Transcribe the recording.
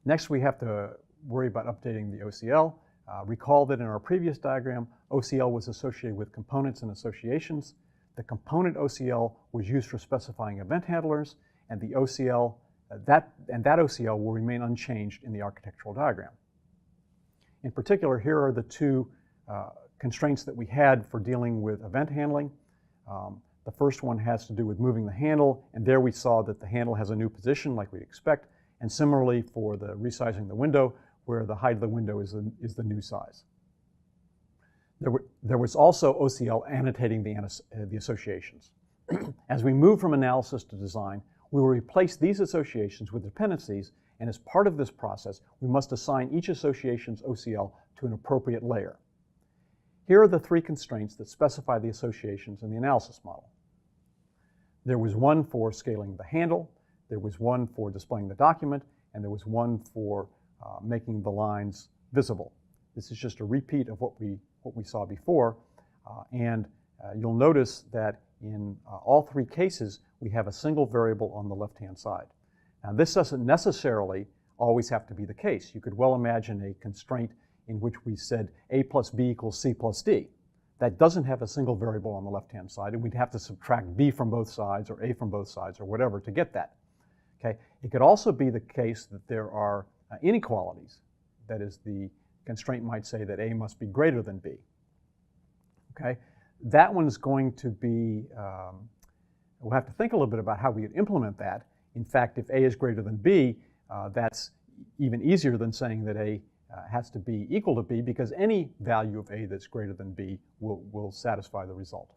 Next, we have to worry about updating the OCL. Recall that in our previous diagram, OCL was associated with components and associations. The component OCL was used for specifying event handlers, and the OCL, that OCL will remain unchanged in the architectural diagram. In particular, here are the two constraints that we had for dealing with event handling. The first one has to do with moving the handle, and there we saw that the handle has a new position like we'd expect, and similarly for the resizing the window, where the height of the window is the new size. There was also OCL annotating the associations. As we move from analysis to design, we will replace these associations with dependencies, and as part of this process, we must assign each association's OCL to an appropriate layer. Here are the three constraints that specify the associations in the analysis model. There was one for scaling the handle, there was one for displaying the document, and there was one for making the lines visible. This is just a repeat of what we saw before, and you'll notice that in all three cases, we have a single variable on the left-hand side. Now, this doesn't necessarily always have to be the case. You could well imagine a constraint in which we said A plus B equals C plus D. That doesn't have a single variable on the left-hand side, and we'd have to subtract B from both sides or A from both sides or whatever to get that. Okay? It could also be the case that there are inequalities. That is, the constraint might say that A must be greater than B. Okay? That one's going to be, we'll have to think a little bit about how we would implement that. In fact, if A is greater than B, that's even easier than saying that A has to be equal to B, because any value of A that's greater than B will satisfy the result.